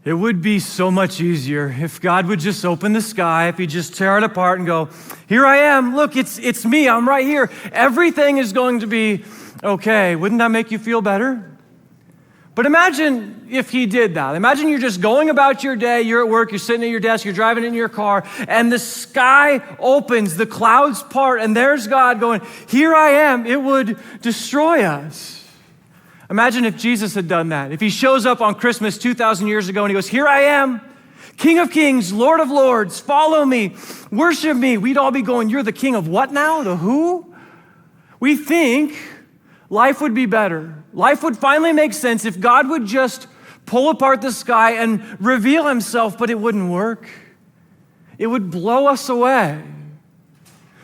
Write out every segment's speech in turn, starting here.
It would be so much easier if God would just open the sky, if he'd just tear it apart and go, here I am, look, it's me, I'm right here. Everything is going to be okay. Wouldn't that make you feel better? But imagine if he did that. Imagine you're just going about your day, you're at work, you're sitting at your desk, you're driving in your car, and the sky opens, the clouds part, and there's God going, here I am. It would destroy us. Imagine if Jesus had done that. If he shows up on Christmas 2,000 years ago and he goes, here I am, King of Kings, Lord of Lords, follow me, worship me. We'd all be going, you're the king of what now? The who? We think life would be better. Life would finally make sense if God would just pull apart the sky and reveal himself, but it wouldn't work. It would blow us away.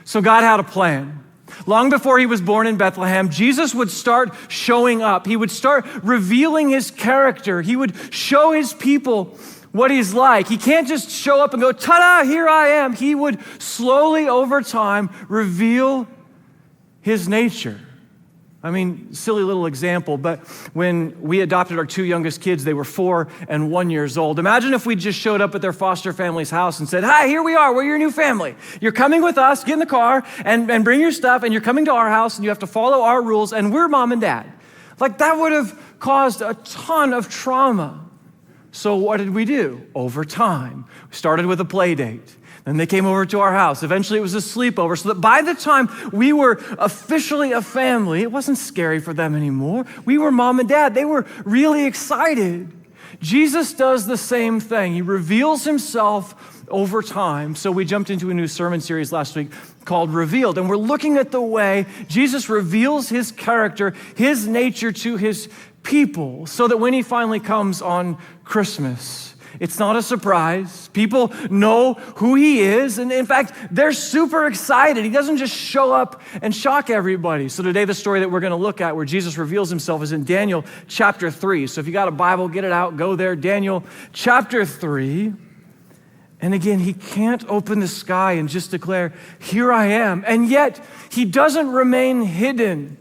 So God had a plan. Long before he was born in Bethlehem, Jesus would start showing up. He would start revealing his character. He would show his people what he's like. He can't just show up and go, ta-da, here I am. He would slowly over time reveal his nature. I mean, silly little example, but when we adopted our two youngest kids, they were 4 and 1 years old. Imagine if we just showed up at their foster family's house and said, hi, here we are, we're your new family. You're coming with us, get in the car and bring your stuff, and you're coming to our house and you have to follow our rules, and we're mom and dad. Like, that would have caused a ton of trauma. So what did we do? Over time, we started with a play date. Then they came over to our house. Eventually it was a sleepover, so that by the time we were officially a family, it wasn't scary for them anymore. We were mom and dad. They were really excited. Jesus does the same thing. He reveals himself over time. So we jumped into a new sermon series last week called Revealed, and we're looking at the way Jesus reveals his character, his nature to his people, so that when he finally comes on Christmas, it's not a surprise. People know who he is. And in fact, they're super excited. He doesn't just show up and shock everybody. So today, the story that we're going to look at where Jesus reveals himself is in Daniel chapter 3. So if you got a Bible, get it out, go there. Daniel chapter 3. And again, he can't open the sky and just declare, here I am. And yet, he doesn't remain hidden.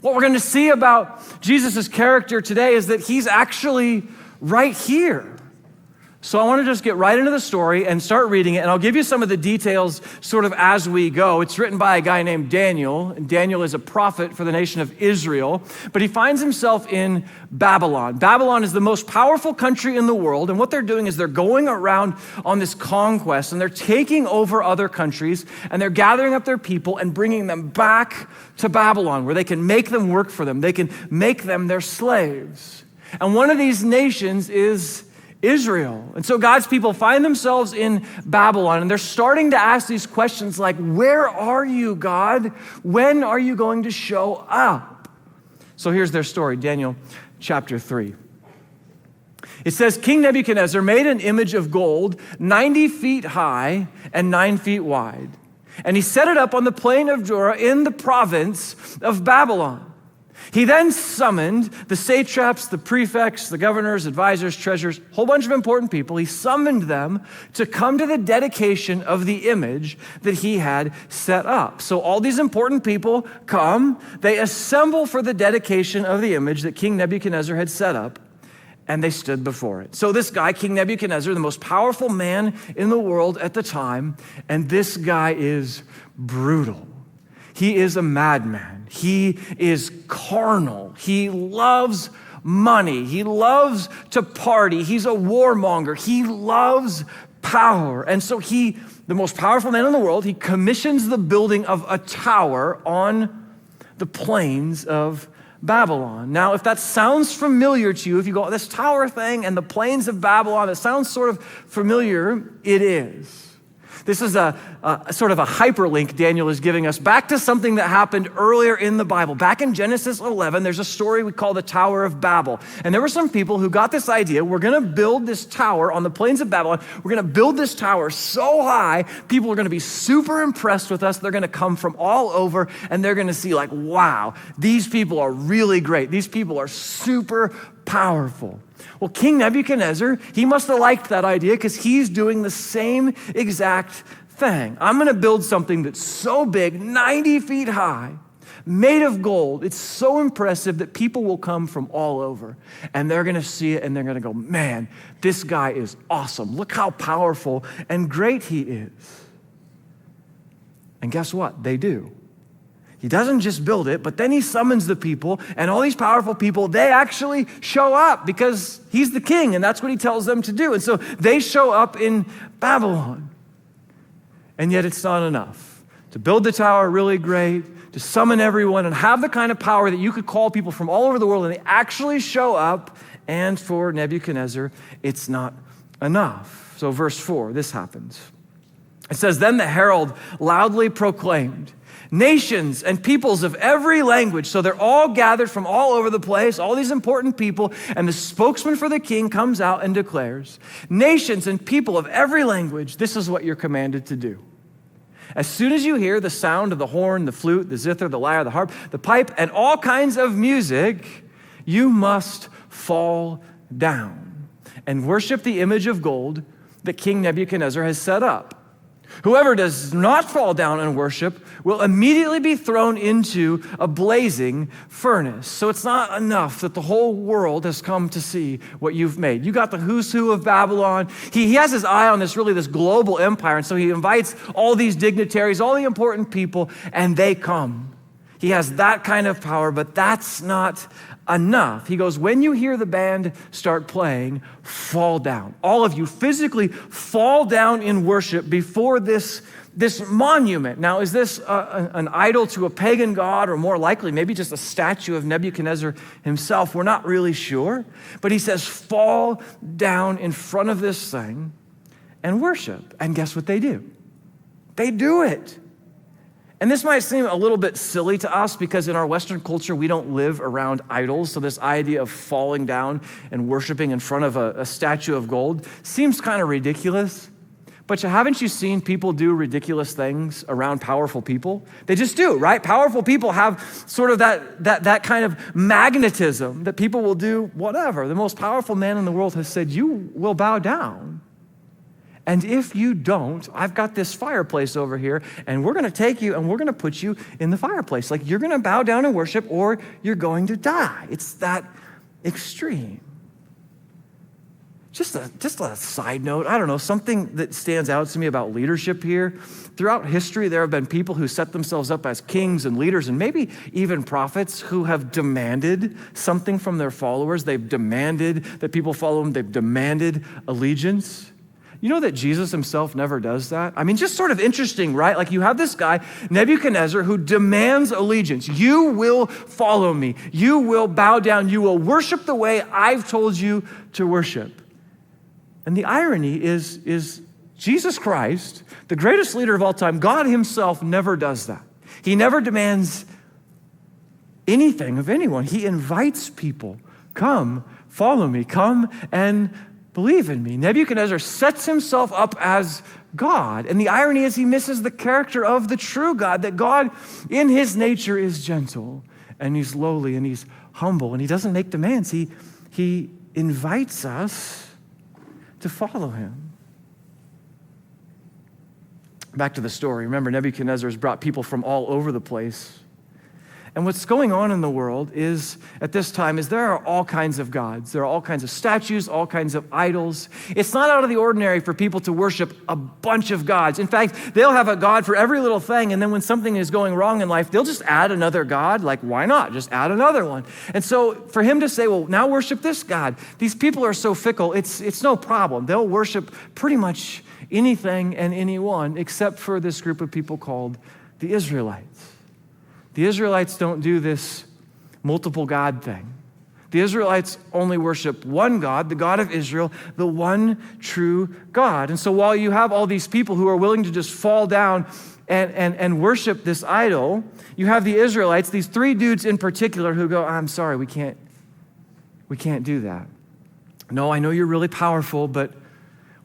What we're going to see about Jesus' character today is that he's actually right here. So I want to just get right into the story and start reading it, and I'll give you some of the details sort of as we go. It's written by a guy named Daniel, and Daniel is a prophet for the nation of Israel, but he finds himself in Babylon. Babylon is the most powerful country in the world, and what they're doing is they're going around on this conquest, and they're taking over other countries, and they're gathering up their people and bringing them back to Babylon, where they can make them work for them. They can make them their slaves. And one of these nations is Israel. And so God's people find themselves in Babylon, and they're starting to ask these questions like, where are you, God? When are you going to show up? So here's their story, Daniel chapter 3. It says, King Nebuchadnezzar made an image of gold 90 feet high and 9 feet wide, and he set it up on the plain of Dura in the province of Babylon. He then summoned the satraps, the prefects, the governors, advisors, treasurers, a whole bunch of important people. He summoned them to come to the dedication of the image that he had set up. So all these important people come, they assemble for the dedication of the image that King Nebuchadnezzar had set up, and they stood before it. So this guy, King Nebuchadnezzar, the most powerful man in the world at the time, and this guy is brutal. He is a madman. He is carnal. He loves money. He loves to party. He's a warmonger. He loves power. And so he, the most powerful man in the world, he commissions the building of a tower on the plains of Babylon. Now, if that sounds familiar to you, if you go, this tower thing and the plains of Babylon, it sounds sort of familiar, it is. This is a sort of a hyperlink Daniel is giving us back to something that happened earlier in the Bible. Back in Genesis 11, there's a story we call the Tower of Babel. And there were some people who got this idea, we're going to build this tower on the plains of Babylon. We're going to build this tower so high, people are going to be super impressed with us. They're going to come from all over, and they're going to see like, wow, these people are really great. These people are super powerful. Well, King Nebuchadnezzar, he must have liked that idea because he's doing the same exact thing. I'm going to build something that's so big, 90 feet high, made of gold. It's so impressive that people will come from all over, and they're going to see it, and they're going to go, man, this guy is awesome. Look how powerful and great he is. And guess what? They do. He doesn't just build it, but then he summons the people, and all these powerful people, they actually show up because he's the king, and that's what he tells them to do. And so they show up in Babylon. And yet it's not enough. To build the tower, really great. To summon everyone and have the kind of power that you could call people from all over the world, and they actually show up. And for Nebuchadnezzar, it's not enough. So verse 4, this happens. It says, then the herald loudly proclaimed, nations and peoples of every language. So they're all gathered from all over the place, all these important people, and the spokesman for the king comes out and declares, nations and people of every language, this is what you're commanded to do. As soon as you hear the sound of the horn, the flute, the zither, the lyre, the harp, the pipe, and all kinds of music, you must fall down and worship the image of gold that King Nebuchadnezzar has set up. Whoever does not fall down and worship will immediately be thrown into a blazing furnace. So it's not enough that the whole world has come to see what you've made. You got the who's who of Babylon. He has his eye on this global empire. And so he invites all these dignitaries, all the important people, and they come. He has that kind of power, but that's not enough. He goes, when you hear the band start playing, fall down. All of you physically fall down in worship before this monument. Now, is this an idol to a pagan god, or more likely maybe just a statue of Nebuchadnezzar himself? We're not really sure. But he says, fall down in front of this thing and worship. And guess what they do? They do it. And this might seem a little bit silly to us because in our Western culture, we don't live around idols. So this idea of falling down and worshiping in front of a statue of gold seems kind of ridiculous. But haven't you seen people do ridiculous things around powerful people? They just do, right? Powerful people have sort of that kind of magnetism that people will do whatever. The most powerful man in the world has said, you will bow down. And if you don't, I've got this fireplace over here, and we're going to take you and we're going to put you in the fireplace. Like, you're going to bow down and worship, or you're going to die. It's that extreme. Just a side note, I don't know, something that stands out to me about leadership here. Throughout history, there have been people who set themselves up as kings and leaders, and maybe even prophets, who have demanded something from their followers. They've demanded that people follow them. They've demanded allegiance. You know that Jesus himself never does that? I mean, just sort of interesting, right? Like, you have this guy, Nebuchadnezzar, who demands allegiance. You will follow me. You will bow down. You will worship the way I've told you to worship. And the irony is Jesus Christ, the greatest leader of all time, God himself never does that. He never demands anything of anyone. He invites people, come, follow me, come and believe in me. Nebuchadnezzar sets himself up as God. And the irony is he misses the character of the true God, that God in his nature is gentle and he's lowly and he's humble and he doesn't make demands. He invites us to follow him. Back to the story. Remember, Nebuchadnezzar has brought people from all over the place. And what's going on in the world is, at this time, is there are all kinds of gods. There are all kinds of statues, all kinds of idols. It's not out of the ordinary for people to worship a bunch of gods. In fact, they'll have a god for every little thing, and then when something is going wrong in life, they'll just add another god. Like, why not? Just add another one. And so for him to say, well, now worship this god, these people are so fickle, it's no problem. They'll worship pretty much anything and anyone except for this group of people called the Israelites. The Israelites don't do this multiple God thing. The Israelites only worship one God, the God of Israel, the one true God. And so while you have all these people who are willing to just fall down and worship this idol, you have the Israelites, these three dudes in particular, who go, I'm sorry, we can't do that. No, I know you're really powerful, but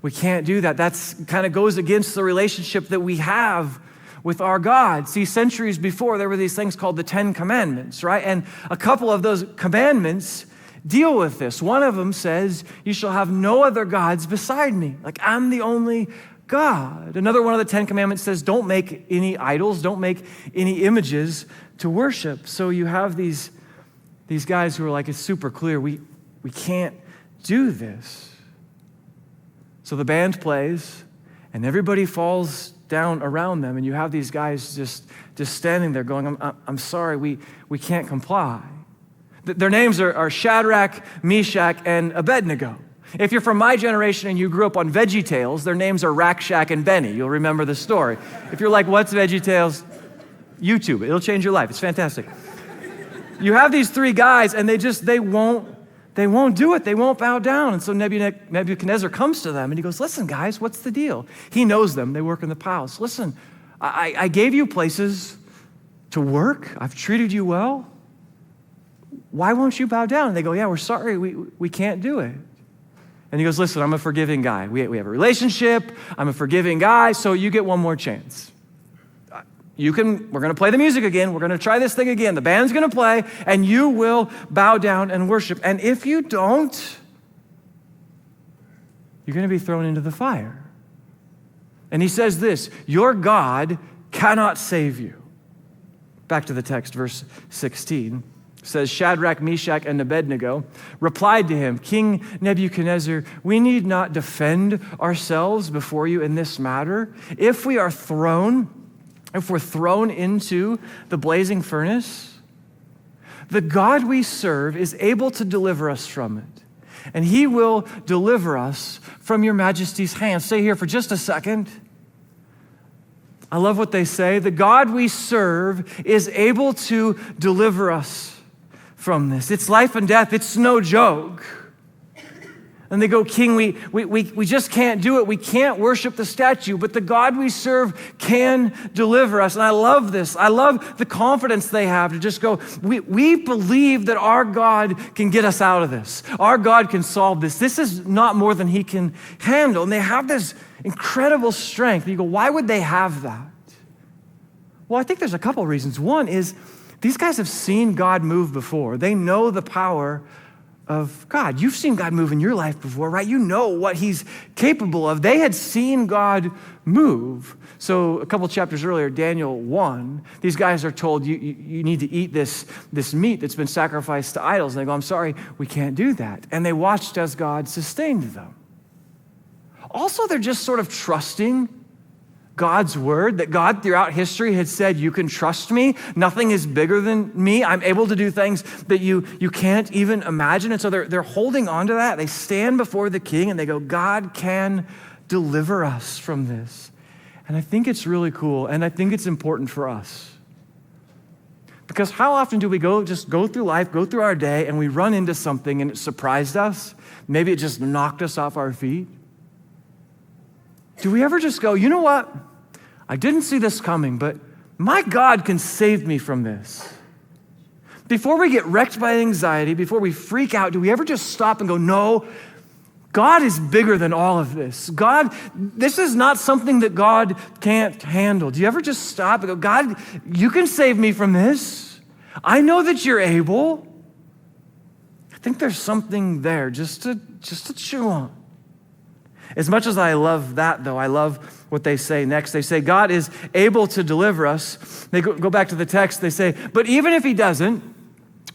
we can't do that. That's kind of goes against the relationship that we have with our God. See, centuries before, there were these things called the 10 Commandments, right? And a couple of those commandments deal with this. One of them says, you shall have no other gods beside me. Like, I'm the only God. Another one of the 10 Commandments says, don't make any idols, don't make any images to worship. So you have these guys who are like, it's super clear, we can't do this. So the band plays, and everybody falls down around them, and you have these guys just standing there going, I'm sorry, we can't comply. Their names are Shadrach, Meshach, and Abednego. If you're from my generation and you grew up on VeggieTales, their names are Rack, Shack, and Benny. You'll remember the story. If you're like, what's VeggieTales? YouTube it. It'll change your life. It's fantastic. You have these three guys, and they won't do it. They won't bow down. And so Nebuchadnezzar comes to them, and he goes, listen, guys, what's the deal? He knows them. They work in the palace. Listen, I gave you places to work. I've treated you well. Why won't you bow down? And they go, yeah, we're sorry. We can't do it. And he goes, listen, I'm a forgiving guy. We have a relationship. I'm a forgiving guy, so you get one more chance. We're going to play the music again. We're going to try this thing again. The band's going to play, and you will bow down and worship. And if you don't, you're going to be thrown into the fire. And he says this, your God cannot save you. Back to the text, verse 16. Says, Shadrach, Meshach, and Abednego replied to him, King Nebuchadnezzar, we need not defend ourselves before you in this matter. If we're thrown into the blazing furnace, the God we serve is able to deliver us from it, and he will deliver us from your majesty's hand. Stay here for just a second. I love what they say. The God we serve is able to deliver us from this. It's life and death. It's no joke. And they go, King, we just can't do it. We can't worship the statue, but the God we serve can deliver us. And I love this. I love the confidence they have to just go, we believe that our God can get us out of this. Our God can solve this. This is not more than he can handle. And they have this incredible strength. And you go, why would they have that? Well, I think there's a couple of reasons. One is these guys have seen God move before. They know the power of God. You've seen God move in your life before, right? You know what he's capable of. They had seen God move. So a couple chapters earlier, Daniel 1, these guys are told, you need to eat this meat that's been sacrificed to idols. And they go, I'm sorry, we can't do that. And they watched as God sustained them. Also, they're just sort of trusting God's word, that God throughout history had said, you can trust me. Nothing is bigger than me. I'm able to do things that you can't even imagine. And so they're holding on to that. They stand before the king and they go, God can deliver us from this. And I think it's really cool. And I think it's important for us. Because how often do we go through life, go through our day, and we run into something and it surprised us? Maybe it just knocked us off our feet. Do we ever just go, you know what? I didn't see this coming, but my God can save me from this. Before we get wrecked by anxiety, before we freak out, do we ever just stop and go, no, God is bigger than all of this. God, this is not something that God can't handle. Do you ever just stop and go, God, you can save me from this. I know that you're able. I think there's something there just to chew on. As much as I love that, though, I love what they say next. They say, God is able to deliver us. They go back to the text. They say, but even if he doesn't,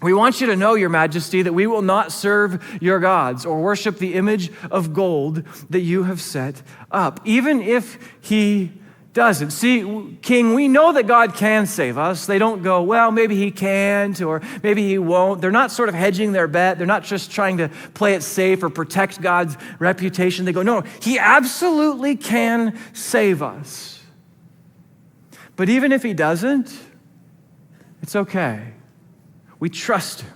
we want you to know, your majesty, that we will not serve your gods or worship the image of gold that you have set up. Even if he doesn't. See, King, we know that God can save us. They don't go, well, maybe he can't or maybe he won't. They're not sort of hedging their bet. They're not just trying to play it safe or protect God's reputation. They go, no, he absolutely can save us. But even if he doesn't, it's okay. We trust him.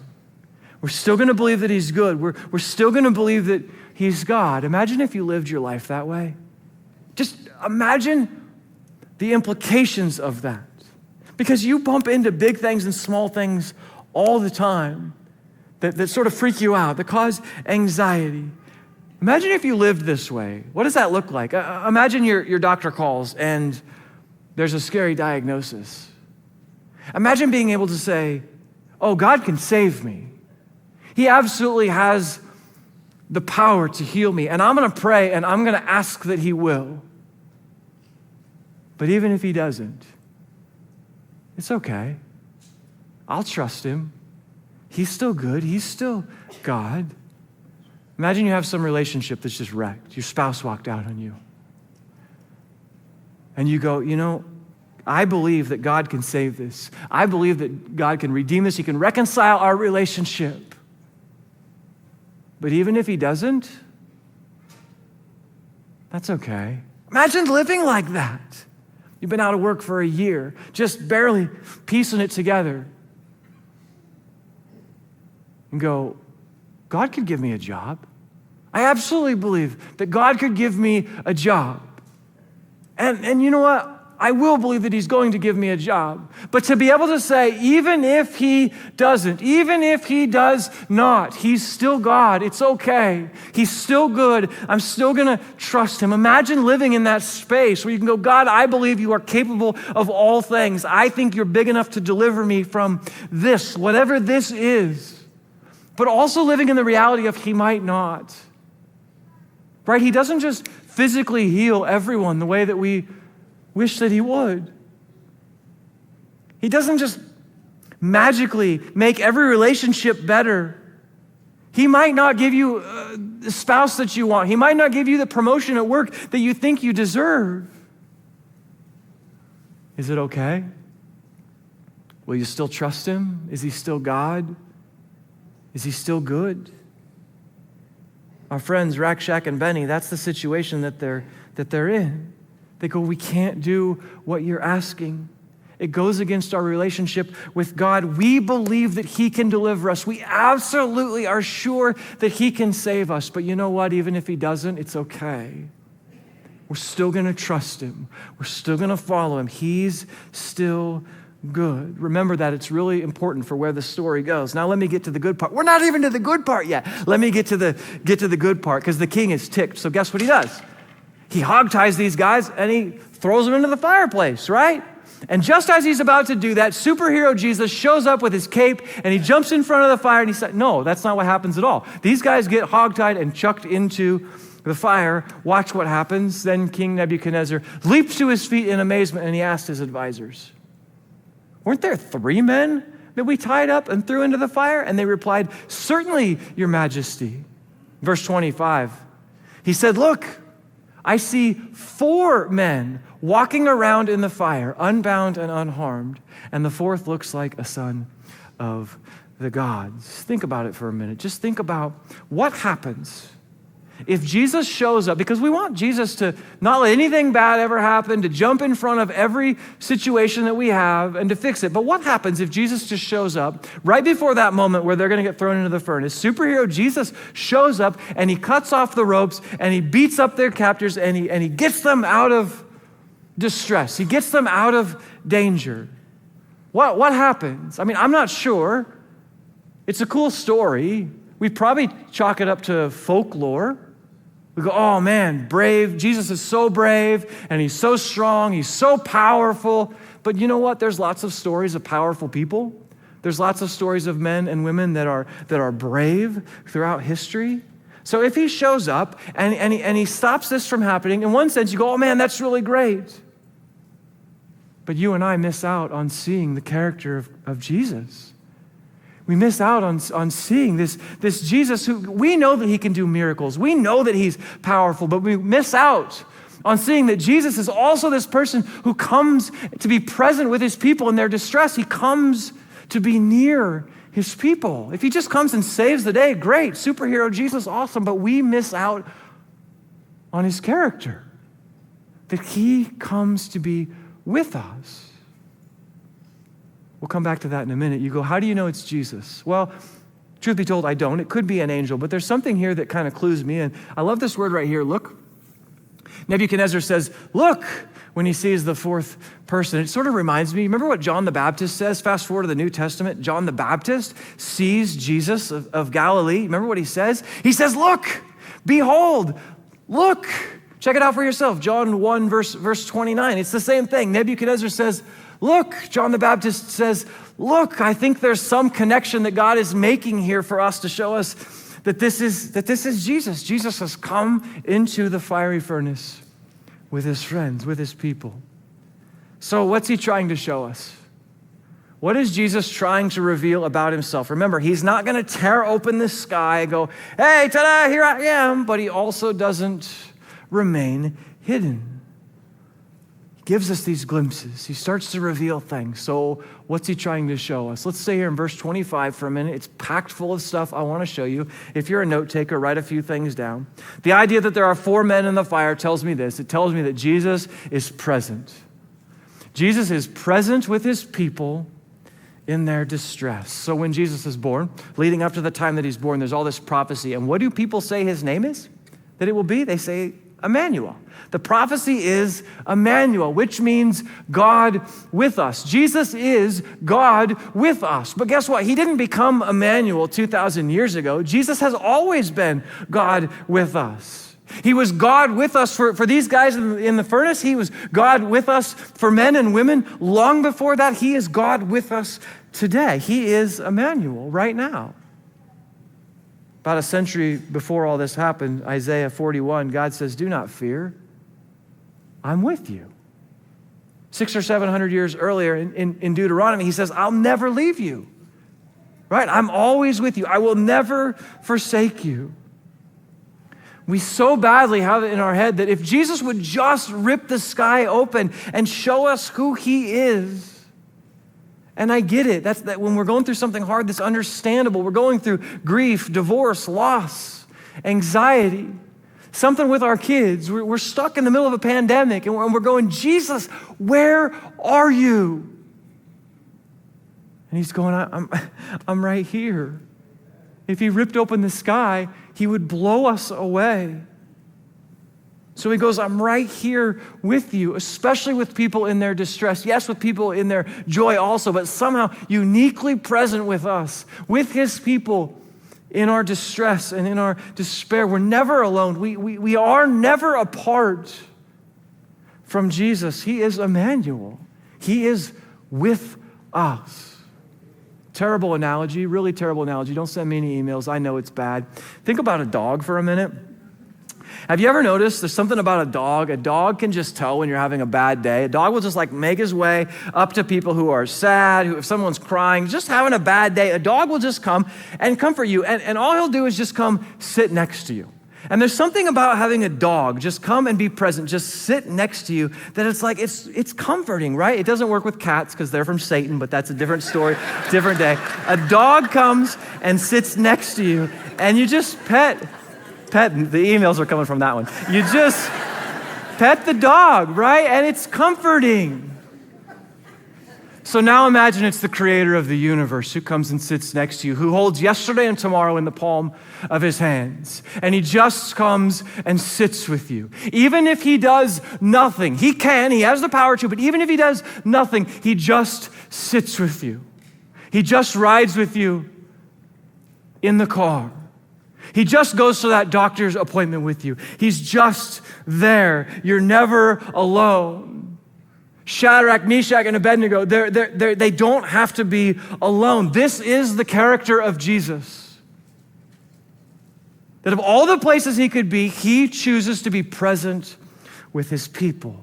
We're still going to believe that he's good. We're still going to believe that he's God. Imagine if you lived your life that way. Just imagine the implications of that. Because you bump into big things and small things all the time that sort of freak you out, that cause anxiety. Imagine if you lived this way. What does that look like? Imagine your doctor calls and there's a scary diagnosis. Imagine being able to say, oh, God can save me. He absolutely has the power to heal me. And I'm going to pray and I'm going to ask that he will. But even if he doesn't, it's okay. I'll trust him. He's still good. He's still God. Imagine you have some relationship that's just wrecked. Your spouse walked out on you. And you go, I believe that God can save this. I believe that God can redeem this. He can reconcile our relationship. But even if he doesn't, that's okay. Imagine living like that. You've been out of work for a year, just barely piecing it together. And go, God could give me a job. I absolutely believe that God could give me a job. And you know what? I will believe that he's going to give me a job. But to be able to say, even if he doesn't, even if he does not, he's still God. It's okay. He's still good. I'm still going to trust him. Imagine living in that space where you can go, God, I believe you are capable of all things. I think you're big enough to deliver me from this, whatever this is. But also living in the reality of he might not. Right? He doesn't just physically heal everyone the way that we wish that he would. He doesn't just magically make every relationship better. He might not give you the spouse that you want. He might not give you the promotion at work that you think you deserve. Is it okay? Will you still trust him? Is he still God? Is he still good? Our friends, Rack, Shack, and Benny, that's the situation that they're in. They go, we can't do what you're asking. It goes against our relationship with God. We believe that he can deliver us. We absolutely are sure that he can save us. But you know what? Even if he doesn't, it's okay. We're still going to trust him. We're still going to follow him. He's still good. Remember that it's really important for where the story goes. Now let me get to the good part. We're not even to the good part yet. Let me get to the good part because the king is ticked. So guess what he does? He hogties these guys and he throws them into the fireplace, right? And just as he's about to do that, superhero Jesus shows up with his cape and he jumps in front of the fire and he said, no, that's not what happens at all. These guys get hogtied and chucked into the fire. Watch what happens. Then King Nebuchadnezzar leaps to his feet in amazement and he asked his advisors, weren't there 3 men that we tied up and threw into the fire? And they replied, certainly, your majesty. Verse 25, he said, look, I see 4 men walking around in the fire, unbound and unharmed, and the 4th looks like a son of the gods. Think about it for a minute. Just think about what happens if Jesus shows up, because we want Jesus to not let anything bad ever happen, to jump in front of every situation that we have and to fix it. But what happens if Jesus just shows up right before that moment where they're going to get thrown into the furnace? Superhero Jesus shows up and he cuts off the ropes and he beats up their captors and he gets them out of distress. He gets them out of danger. What happens? I mean, I'm not sure. It's a cool story. We probably chalk it up to folklore. We go, oh man, brave. Jesus is so brave and he's so strong. He's so powerful. But you know what? There's lots of stories of powerful people. There's lots of stories of men and women that are brave throughout history. So if he shows up and he stops this from happening, in one sense you go, oh man, that's really great. But you and I miss out on seeing the character of Jesus. We miss out on seeing this Jesus who, we know that he can do miracles. We know that he's powerful, but we miss out on seeing that Jesus is also this person who comes to be present with his people in their distress. He comes to be near his people. If he just comes and saves the day, great, superhero Jesus, awesome, but we miss out on his character, that he comes to be with us. We'll come back to that in a minute. You go, how do you know it's Jesus? Well, truth be told, I don't. It could be an angel, but there's something here that kind of clues me in. I love this word right here, look. Nebuchadnezzar says, look, when he sees the 4th person. It sort of reminds me, remember what John the Baptist says? Fast forward to the New Testament. John the Baptist sees Jesus of Galilee. Remember what he says? He says, look, behold, look. Check it out for yourself. John 1, verse 29. It's the same thing. Nebuchadnezzar says, look. John the Baptist says, look, I think there's some connection that God is making here for us to show us that this is Jesus. Jesus has come into the fiery furnace with his friends, with his people. So what's he trying to show us? What is Jesus trying to reveal about himself? Remember, he's not going to tear open the sky and go, hey, ta-da, here I am. But he also doesn't remain hidden. He gives us these glimpses. He starts to reveal things. So what's he trying to show us? Let's stay here in verse 25 for a minute. It's packed full of stuff I want to show you. If you're a note taker, write a few things down. The idea that there are 4 men in the fire tells me this. It tells me that Jesus is present. Jesus is present with his people in their distress. So when Jesus is born, leading up to the time that he's born, there's all this prophecy. And what do people say his name is? That it will be? They say Emmanuel. The prophecy is Emmanuel, which means God with us. Jesus is God with us. But guess what? He didn't become Emmanuel 2,000 years ago. Jesus has always been God with us. He was God with us for these guys in the furnace. He was God with us for men and women. Long before that, he is God with us today. He is Emmanuel right now. About a century before all this happened, Isaiah 41, God says, do not fear. I'm with you. 600 or 700 years earlier in Deuteronomy, he says, I'll never leave you. Right? I'm always with you. I will never forsake you. We so badly have it in our head that if Jesus would just rip the sky open and show us who he is, and I get it, that's that when we're going through something hard that's understandable, we're going through grief, divorce, loss, anxiety, something with our kids, we're stuck in the middle of a pandemic and we're going, Jesus, where are you? And he's going, I'm right here. If he ripped open the sky, he would blow us away. So he goes, I'm right here with you, especially with people in their distress. Yes, with people in their joy also, but somehow uniquely present with us, with his people in our distress and in our despair. We're never alone. We are never apart from Jesus. He is Emmanuel. He is with us. Terrible analogy, really terrible analogy. Don't send me any emails. I know it's bad. Think about a dog for a minute. Have you ever noticed there's something about a dog? A dog can just tell when you're having a bad day. A dog will just make his way up to people who are sad, who if someone's crying, just having a bad day, a dog will just come and comfort you. And all he'll do is just come sit next to you. And there's something about having a dog just come and be present, just sit next to you, that it's comforting, right? It doesn't work with cats because they're from Satan, but that's a different story, different day. A dog comes and sits next to you, and you just pet, the emails are coming from that one. You just pet the dog, right? And it's comforting. So now imagine it's the creator of the universe who comes and sits next to you, who holds yesterday and tomorrow in the palm of his hands. And he just comes and sits with you. Even if he does nothing, he has the power to, but even if he does nothing, he just sits with you. He just rides with you in the car. He just goes to that doctor's appointment with you. He's just there. You're never alone. Shadrach, Meshach, and Abednego, they don't have to be alone. This is the character of Jesus. That of all the places he could be, he chooses to be present with his people.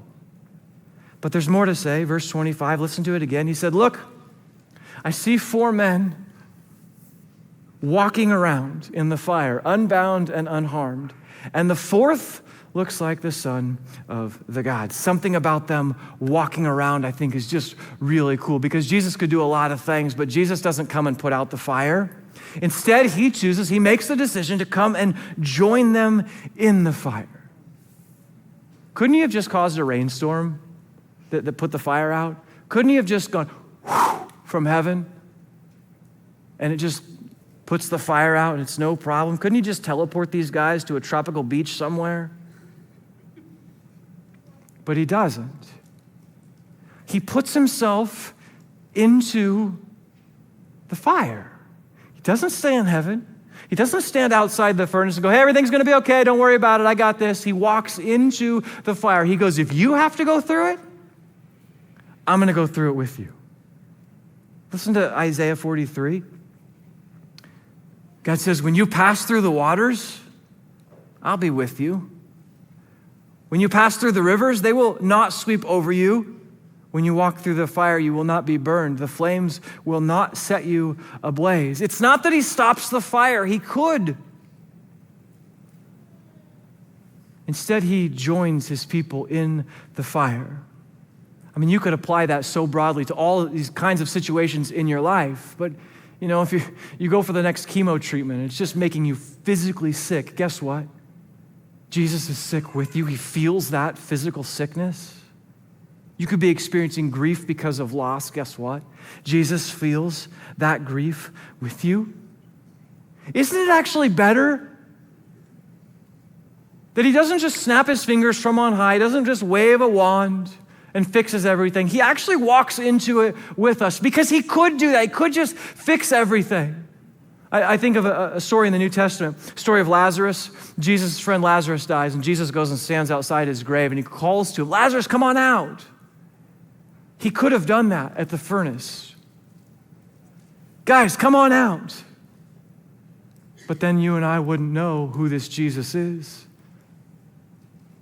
But there's more to say. Verse 25, listen to it again. He said, look, I see 4 men walking around in the fire, unbound and unharmed. And the 4th looks like the Son of the God. Something about them walking around, I think, is just really cool because Jesus could do a lot of things, but Jesus doesn't come and put out the fire. Instead, he makes the decision to come and join them in the fire. Couldn't he have just caused a rainstorm that put the fire out? Couldn't he have just gone from heaven and it just puts the fire out and it's no problem? Couldn't he just teleport these guys to a tropical beach somewhere? But he doesn't. He puts himself into the fire. He doesn't stay in heaven. He doesn't stand outside the furnace and go, hey, everything's going to be okay. Don't worry about it. I got this. He walks into the fire. He goes, if you have to go through it, I'm going to go through it with you. Listen to Isaiah 43. God says, when you pass through the waters, I'll be with you. When you pass through the rivers, they will not sweep over you. When you walk through the fire, you will not be burned. The flames will not set you ablaze. It's not that he stops the fire. He could. Instead, he joins his people in the fire. I mean, you could apply that so broadly to all of these kinds of situations in your life. But, if you go for the next chemo treatment, it's just making you physically sick. Guess what? Jesus is sick with you. He feels that physical sickness. You could be experiencing grief because of loss. Guess what? Jesus feels that grief with you. Isn't it actually better that he doesn't just snap his fingers from on high, doesn't just wave a wand and fixes everything? He actually walks into it with us because he could do that. He could just fix everything. I think of a story in the New Testament, story of Lazarus. Jesus' friend Lazarus dies, and Jesus goes and stands outside his grave, and he calls to him, Lazarus, come on out. He could have done that at the furnace. Guys, come on out. But then you and I wouldn't know who this Jesus is.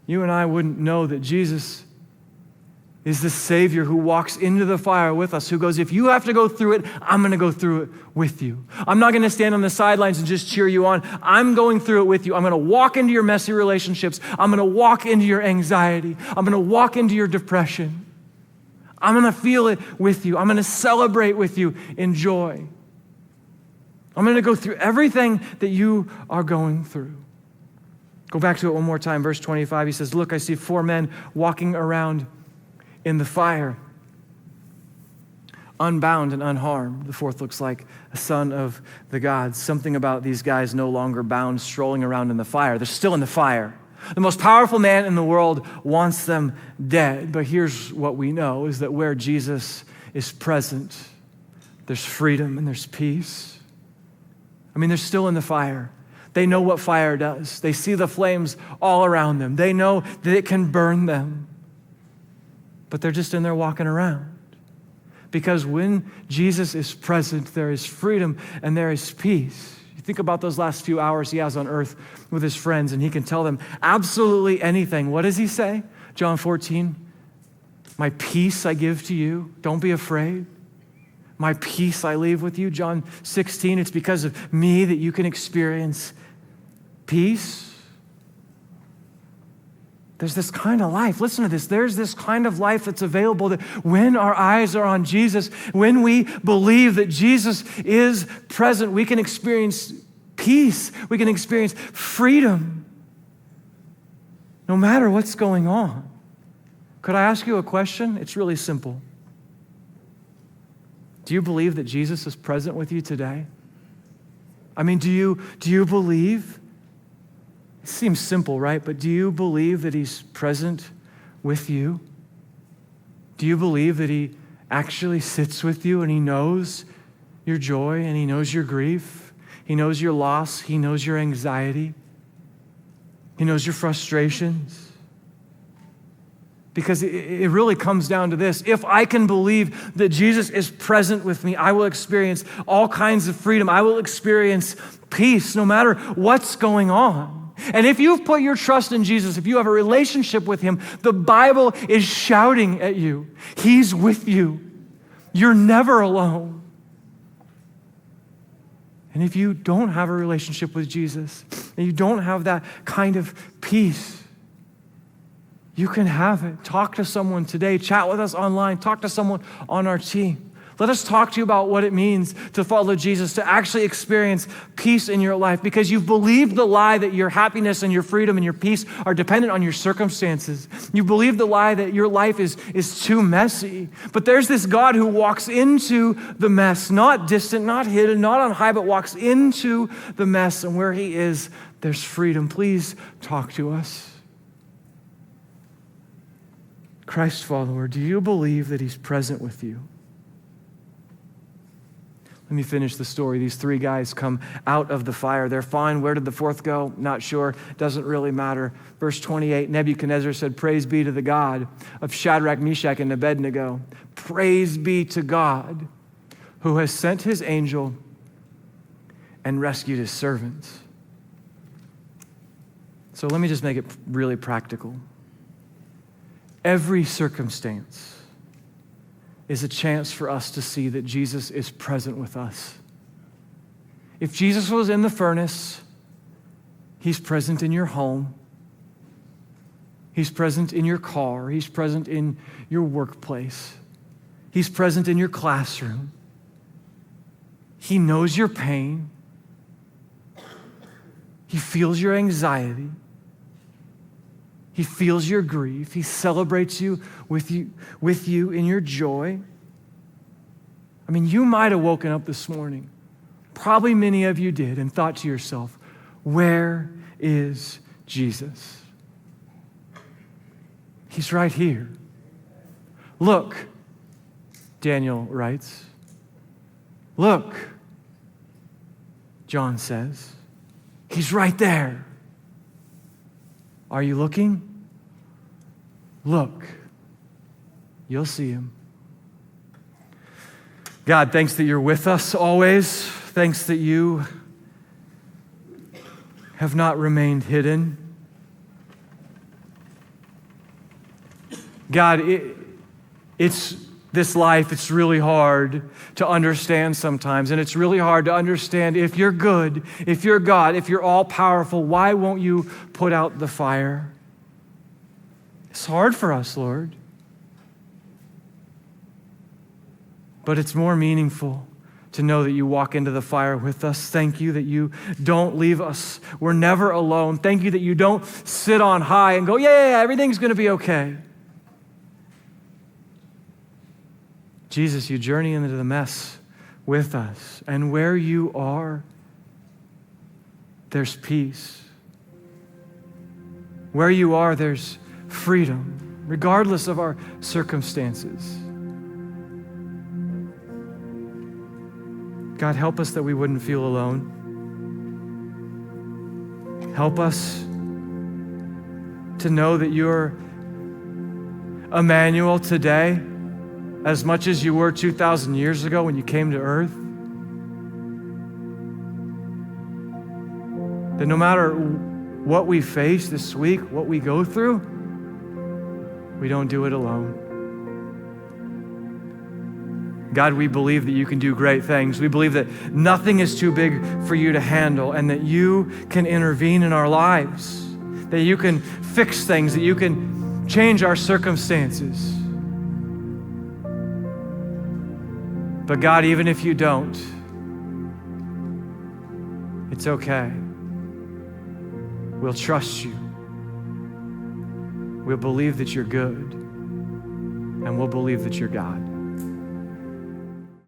You and I wouldn't know that Jesus is the Savior who walks into the fire with us, who goes, if you have to go through it, I'm going to go through it with you. I'm not going to stand on the sidelines and just cheer you on. I'm going through it with you. I'm going to walk into your messy relationships. I'm going to walk into your anxiety. I'm going to walk into your depression. I'm going to feel it with you. I'm going to celebrate with you in joy. I'm going to go through everything that you are going through. Go back to it one more time. Verse 25, he says, look, I see 4 men walking around in the fire, unbound and unharmed. The fourth looks like a son of the gods. Something about these guys no longer bound, strolling around in the fire. They're still in the fire. The most powerful man in the world wants them dead. But here's what we know, is that where Jesus is present, there's freedom and there's peace. I mean, they're still in the fire. They know what fire does. They see the flames all around them. They know that it can burn them. But they're just in there walking around. Because when Jesus is present, there is freedom and there is peace. You think about those last few hours he has on earth with his friends, and he can tell them absolutely anything. What does he say? John 14, my peace I give to you. Don't be afraid. My peace I leave with you. John 16, it's because of me that you can experience peace. There's this kind of life. Listen to this. There's this kind of life that's available that when our eyes are on Jesus, when we believe that Jesus is present, we can experience peace. We can experience freedom no matter what's going on. Could I ask you a question? It's really simple. Do you believe that Jesus is present with you today? I mean, do you believe? It seems simple, right? But do you believe that he's present with you? Do you believe that he actually sits with you and he knows your joy and he knows your grief? He knows your loss. He knows your anxiety. He knows your frustrations. Because it really comes down to this. If I can believe that Jesus is present with me, I will experience all kinds of freedom. I will experience peace no matter what's going on. And if you've put your trust in Jesus, if you have a relationship with him, the Bible is shouting at you. He's with you. You're never alone. And if you don't have a relationship with Jesus, and you don't have that kind of peace, you can have it. Talk to someone today. Chat with us online. Talk to someone on our team. Let us talk to you about what it means to follow Jesus, to actually experience peace in your life, because you've believed the lie that your happiness and your freedom and your peace are dependent on your circumstances. You believe the lie that your life is too messy. But there's this God who walks into the mess, not distant, not hidden, not on high, but walks into the mess. And where he is, there's freedom. Please talk to us. Christ follower, do you believe that he's present with you? Let me finish the story. These 3 guys come out of the fire. They're fine. Where did the 4th go? Not sure. Doesn't really matter. Verse 28, Nebuchadnezzar said, praise be to the God of Shadrach, Meshach, and Abednego. Praise be to God who has sent his angel and rescued his servants. So let me just make it really practical. Every circumstance is a chance for us to see that Jesus is present with us. If Jesus was in the furnace, he's present in your home. He's present in your car. He's present in your workplace. He's present in your classroom. He knows your pain. He feels your anxiety. He feels your grief. He celebrates you with you in your joy. I mean, you might have woken up this morning, probably many of you did, and thought to yourself, where is Jesus? He's right here. Look, Daniel writes. Look, John says. He's right there. Are you looking? Look. You'll see him. God, thanks that you're with us always. Thanks that you have not remained hidden. God, it's this life, it's really hard to understand sometimes, and it's really hard to understand if you're good, if you're God, if you're all-powerful, why won't you put out the fire? It's hard for us, Lord. But it's more meaningful to know that you walk into the fire with us. Thank you that you don't leave us. We're never alone. Thank you that you don't sit on high and go, yeah, everything's going to be okay. Jesus, you journey into the mess with us. And where you are, there's peace. Where you are, there's freedom, regardless of our circumstances. God, help us that we wouldn't feel alone. Help us to know that you're Emmanuel today, as much as you were 2,000 years ago when you came to earth. That no matter what we face this week, what we go through, we don't do it alone. God, we believe that you can do great things. We believe that nothing is too big for you to handle and that you can intervene in our lives, that you can fix things, that you can change our circumstances. But God, even if you don't, it's okay. We'll trust you. We'll believe that you're good, and we'll believe that you're God.